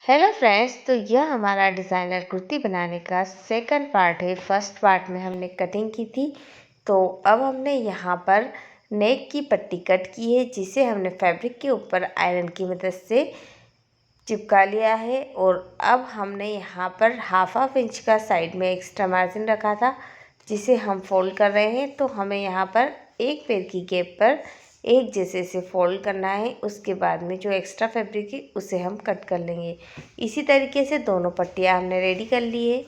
Hello friends, तो यह हमारा डिज़ाइनर कुर्ती बनाने का सेकंड पार्ट है। फर्स्ट पार्ट में हमने कटिंग की थी, तो अब हमने यहाँ पर नेक की पट्टी कट की है, जिसे हमने फैब्रिक के ऊपर आयरन की मदद से चिपका लिया है। और अब हमने यहाँ पर हाफ इंच का साइड में एक्स्ट्रा मार्जिन रखा था, जिसे हम फोल्ड कर रहे हैं। तो हमें यहाँ पर एक पैर की गैप पर एक जैसे से फोल्ड करना है। उसके बाद में जो एक्स्ट्रा फैब्रिक है उसे हम कट कर लेंगे। इसी तरीके से दोनों पट्टियाँ हमने रेडी कर ली है।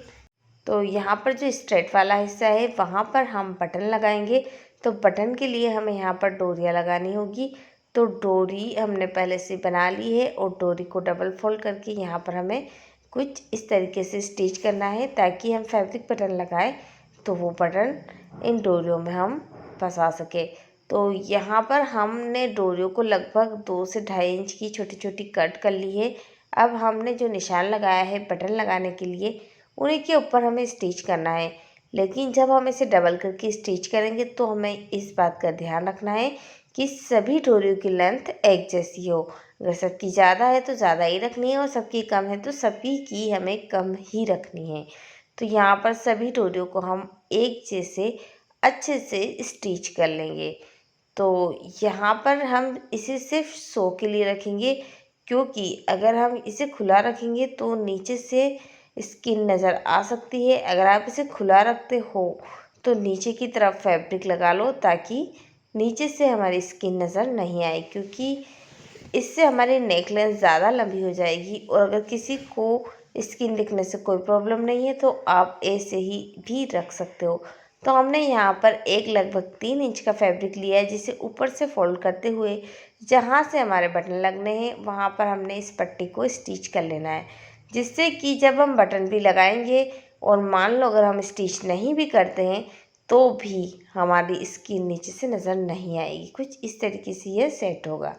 तो यहाँ पर जो स्ट्रेट वाला हिस्सा है वहाँ पर हम बटन लगाएंगे। तो बटन के लिए हमें यहाँ पर डोरियाँ लगानी होगी। तो डोरी हमने पहले से बना ली है और डोरी को डबल फोल्ड करके यहाँ पर हमें कुछ इस तरीके से स्टिच करना है, ताकि हम फैब्रिक बटन लगाए तो वो बटन इन डोरियों में हम फंसा सके। तो यहाँ पर हमने डोरियों को लगभग 2 से 2.5 इंच की छोटी छोटी कट कर ली है। अब हमने जो निशान लगाया है बटन लगाने के लिए, उन्हीं के ऊपर हमें स्टिच करना है। लेकिन जब हम इसे डबल करके स्टिच करेंगे तो हमें इस बात का ध्यान रखना है कि सभी डोरियों की लेंथ एक जैसी हो। अगर सबकी ज़्यादा है तो ज़्यादा ही रखनी है, और सबकी कम है तो सभी की हमें कम ही रखनी है। तो यहाँ पर सभी डोरियों को हम एक जैसे अच्छे से स्टिच कर लेंगे। तो यहाँ पर हम इसे सिर्फ शो के लिए रखेंगे, क्योंकि अगर हम इसे खुला रखेंगे तो नीचे से स्किन नज़र आ सकती है। अगर आप इसे खुला रखते हो तो नीचे की तरफ फैब्रिक लगा लो, ताकि नीचे से हमारी स्किन नज़र नहीं आए, क्योंकि इससे हमारी नेकलाइन ज़्यादा लंबी हो जाएगी। और अगर किसी को स्किन दिखने से कोई प्रॉब्लम नहीं है तो आप ऐसे ही भी रख सकते हो। तो हमने यहाँ पर एक लगभग 3 इंच का फैब्रिक लिया है, जिसे ऊपर से फोल्ड करते हुए जहाँ से हमारे बटन लगने हैं वहाँ पर हमने इस पट्टी को स्टिच कर लेना है, जिससे कि जब हम बटन भी लगाएंगे और मान लो अगर हम स्टिच नहीं भी करते हैं तो भी हमारी स्किन नीचे से नज़र नहीं आएगी। कुछ इस तरीके से यह सेट होगा।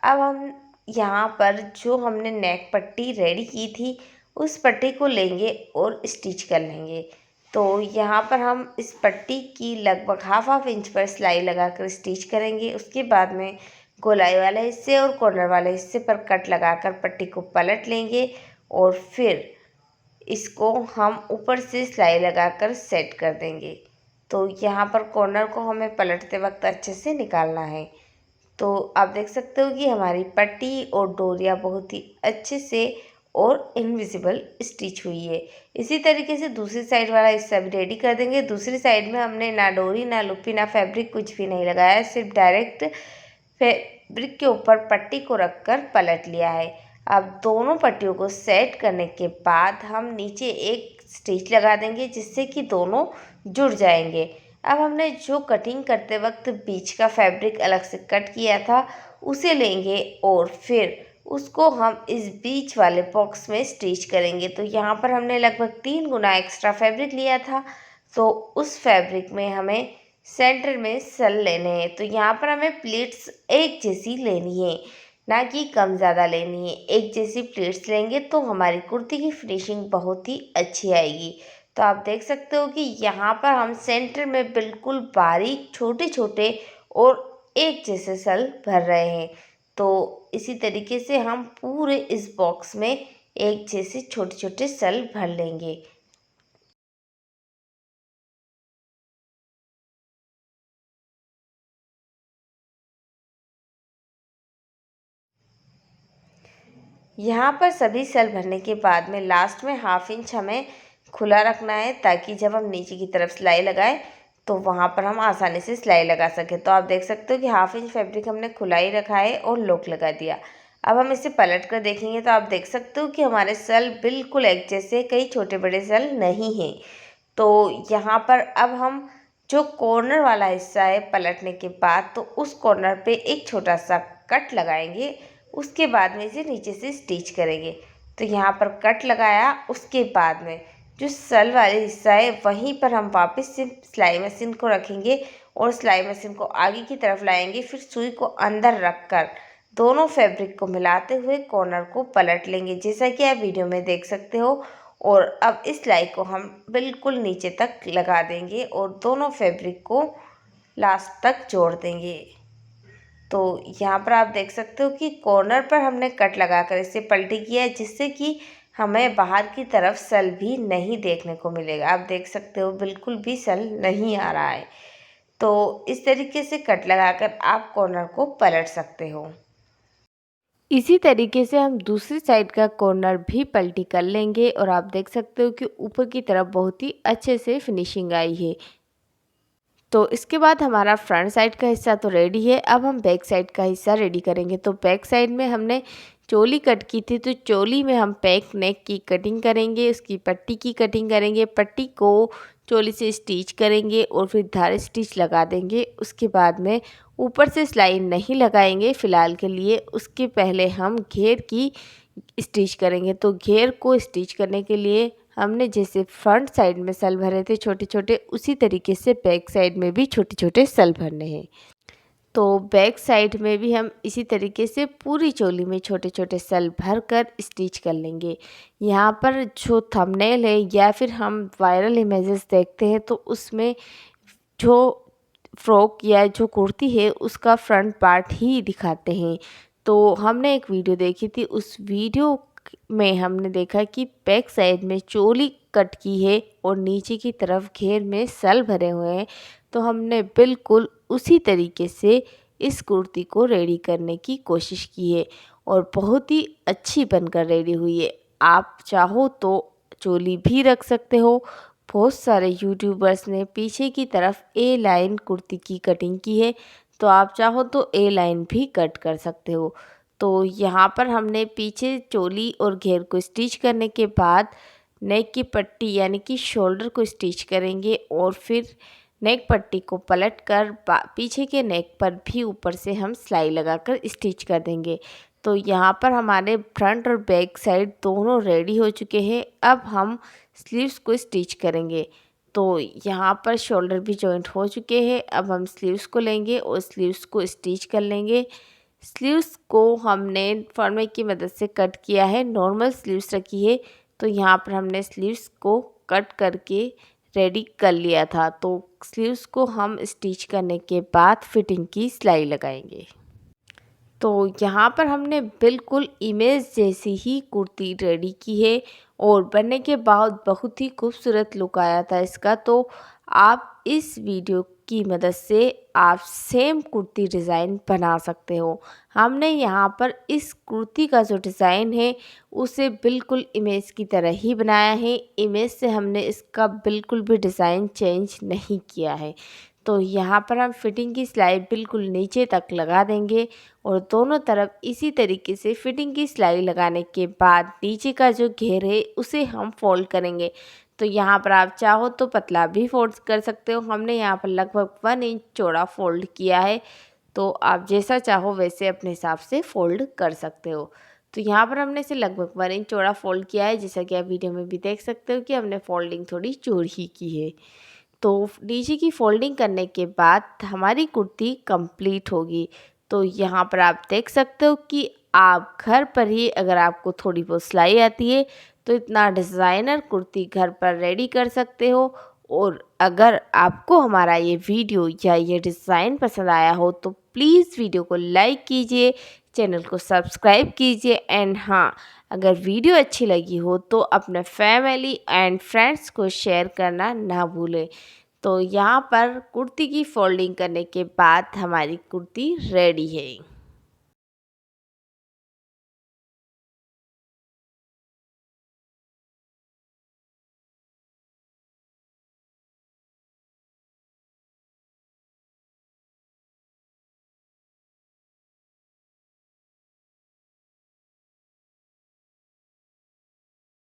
अब हम यहाँ पर जो हमने नेक पट्टी रेडी की थी उस पट्टी को लेंगे और स्टिच कर लेंगे। तो यहाँ पर हम इस पट्टी की लगभग हाफ इंच पर सिलाई लगाकर स्टिच करेंगे। उसके बाद में गोलाई वाले हिस्से और कॉर्नर वाले हिस्से पर कट लगाकर पट्टी को पलट लेंगे, और फिर इसको हम ऊपर से सिलाई लगाकर सेट कर देंगे। तो यहाँ पर कॉर्नर को हमें पलटते वक्त अच्छे से निकालना है। तो आप देख सकते हो कि हमारी पट्टी और डोरियाँ बहुत ही अच्छे से और इनविजिबल स्टिच हुई है। इसी तरीके से दूसरी साइड वाला हिस्सा भी रेडी कर देंगे। दूसरी साइड में हमने ना डोरी, ना लुप्पी, ना फैब्रिक कुछ भी नहीं लगाया, सिर्फ डायरेक्ट फैब्रिक के ऊपर पट्टी को रखकर पलट लिया है। अब दोनों पट्टियों को सेट करने के बाद हम नीचे एक स्टिच लगा देंगे, जिससे कि दोनों जुड़ जाएंगे। अब हमने जो कटिंग करते वक्त बीच का फैब्रिक अलग से कट किया था उसे लेंगे, और फिर उसको हम इस बीच वाले बॉक्स में स्टिच करेंगे। तो यहाँ पर हमने लगभग 3 गुना एक्स्ट्रा फैब्रिक लिया था, तो उस फैब्रिक में हमें सेंटर में सल लेने हैं। तो यहाँ पर हमें प्लेट्स एक जैसी लेनी है, ना कि कम ज़्यादा लेनी है। एक जैसी प्लेट्स लेंगे तो हमारी कुर्ती की फिनिशिंग बहुत ही अच्छी आएगी। तो आप देख सकते हो कि यहाँ पर हम सेंटर में बिल्कुल बारीक छोटे छोटे और एक जैसे सल भर रहे हैं। तो इसी तरीके से हम पूरे इस बॉक्स में एक जैसे छोटे छोटे सल भर लेंगे। यहाँ पर सभी सेल भरने के बाद में लास्ट में हाफ इंच हमें खुला रखना है, ताकि जब हम नीचे की तरफ सिलाई लगाएं तो वहाँ पर हम आसानी से सिलाई लगा सकें। तो आप देख सकते हो कि हाफ इंच फैब्रिक हमने खुला ही रखा है और लॉक लगा दिया। अब हम इसे पलट कर देखेंगे तो आप देख सकते हो कि हमारे सेल बिल्कुल एक जैसे, कई छोटे बड़े सेल नहीं हैं। तो यहाँ पर अब हम जो कॉर्नर वाला हिस्सा है पलटने के बाद, तो उस कॉर्नर पे एक छोटा सा कट लगाएंगे। उसके बाद में इसे नीचे से स्टिच करेंगे। तो यहाँ पर कट लगाया, उसके बाद में जो सल वाले हिस्सा है वहीं पर हम वापस से सिलाई मशीन को रखेंगे और सिलाई मशीन को आगे की तरफ लाएंगे। फिर सुई को अंदर रखकर दोनों फैब्रिक को मिलाते हुए कॉर्नर को पलट लेंगे, जैसा कि आप वीडियो में देख सकते हो। और अब इस सिलाई को हम बिल्कुल नीचे तक लगा देंगे और दोनों फैब्रिक को लास्ट तक जोड़ देंगे। तो यहाँ पर आप देख सकते हो कि कॉर्नर पर हमने कट लगाकर इसे पलटी किया है, जिससे कि हमें बाहर की तरफ सल भी नहीं देखने को मिलेगा। आप देख सकते हो बिल्कुल भी सल नहीं आ रहा है। तो इस तरीके से कट लगाकर आप कॉर्नर को पलट सकते हो। इसी तरीके से हम दूसरी साइड का कॉर्नर भी पलटी कर लेंगे और आप देख सकते हो कि ऊपर की तरफ बहुत ही अच्छे से फिनिशिंग आई है। तो इसके बाद हमारा फ्रंट साइड का हिस्सा तो रेडी है। अब हम बैक साइड का हिस्सा रेडी करेंगे। तो बैक साइड में हमने चोली कट की थी, तो चोली में हम बैक नेक की कटिंग करेंगे, उसकी पट्टी की कटिंग करेंगे, पट्टी को चोली से स्टिच करेंगे और फिर धार स्टिच लगा देंगे। उसके बाद में ऊपर से सिलाई नहीं लगाएंगे फ़िलहाल के लिए, उसके पहले हम घेर की स्टिच करेंगे। तो घेर को स्टिच करने के लिए हमने जैसे फ्रंट साइड में सल भरे थे छोटे छोटे, उसी तरीके से बैक साइड में भी छोटे छोटे सल भरने हैं। तो बैक साइड में भी हम इसी तरीके से पूरी चोली में छोटे छोटे सल भर कर स्टिच कर लेंगे। यहाँ पर जो थंबनेल है या फिर हम वायरल इमेजेस देखते हैं, तो उसमें जो फ्रॉक या जो कुर्ती है उसका फ्रंट पार्ट ही दिखाते हैं। तो हमने एक वीडियो देखी थी, उस वीडियो में हमने देखा कि बैक साइड में चोली कट की है और नीचे की तरफ घेर में सल भरे हुए हैं। तो हमने बिल्कुल उसी तरीके से इस कुर्ती को रेडी करने की कोशिश की है और बहुत ही अच्छी बनकर रेडी हुई है। आप चाहो तो चोली भी रख सकते हो। बहुत सारे यूट्यूबर्स ने पीछे की तरफ ए लाइन कुर्ती की कटिंग की है, तो आप चाहो तो ए लाइन भी कट कर सकते हो। तो यहाँ पर हमने पीछे चोली और घेर को स्टिच करने के बाद नेक की पट्टी यानी कि शोल्डर को स्टिच करेंगे और फिर नेक पट्टी को पलट कर पीछे के नेक पर भी ऊपर से हम सिलाई लगाकर स्टिच कर देंगे। तो यहाँ पर हमारे फ्रंट और बैक साइड दोनों रेडी हो चुके हैं। अब हम स्लीव्स को स्टिच करेंगे। तो यहाँ पर शोल्डर भी जॉइंट हो चुके हैं। अब हम स्लीव्स को लेंगे और स्लीव्स को स्टिच कर लेंगे। स्लीव्स को हमने फॉर्मेक की मदद से कट किया है, नॉर्मल स्लीव्स रखी है। तो यहाँ पर हमने स्लीव्स को कट करके रेडी कर लिया था। तो स्लीव्स को हम स्टिच करने के बाद फिटिंग की सिलाई लगाएंगे। तो यहाँ पर हमने बिल्कुल इमेज जैसी ही कुर्ती रेडी की है और बनने के बाद बहुत ही खूबसूरत लुक आया था इसका। तो आप इस वीडियो की मदद से आप सेम कुर्ती डिज़ाइन बना सकते हो। हमने यहाँ पर इस कुर्ती का जो डिज़ाइन है उसे बिल्कुल इमेज की तरह ही बनाया है। इमेज से हमने इसका बिल्कुल भी डिज़ाइन चेंज नहीं किया है। तो यहाँ पर हम फिटिंग की सिलाई बिल्कुल नीचे तक लगा देंगे और दोनों तरफ इसी तरीके से फिटिंग की सिलाई लगाने के बाद नीचे का जो घेर है उसे हम फोल्ड करेंगे। तो यहाँ पर आप चाहो तो पतला भी फोल्ड कर सकते हो। हमने यहाँ पर लगभग 1 इंच चौड़ा फोल्ड किया है, तो आप जैसा चाहो वैसे अपने हिसाब से फोल्ड कर सकते हो। तो यहाँ पर हमने इसे लगभग 1 इंच चौड़ा फोल्ड किया है, जैसा कि आप वीडियो में भी देख सकते हो कि हमने फोल्डिंग थोड़ी चौड़ी की है। तो नीचे की फोल्डिंग करने के बाद हमारी कुर्ती कंप्लीट होगी। तो यहाँ पर आप देख सकते हो कि आप घर पर ही अगर आपको थोड़ी बहुत सिलाई आती है तो इतना डिज़ाइनर कुर्ती घर पर रेडी कर सकते हो। और अगर आपको हमारा ये वीडियो या ये डिज़ाइन पसंद आया हो तो प्लीज़ वीडियो को लाइक कीजिए, चैनल को सब्सक्राइब कीजिए एंड हाँ, अगर वीडियो अच्छी लगी हो तो अपने फैमिली एंड फ्रेंड्स को शेयर करना ना भूलें। तो यहाँ पर कुर्ती की फोल्डिंग करने के बाद हमारी कुर्ती रेडी है।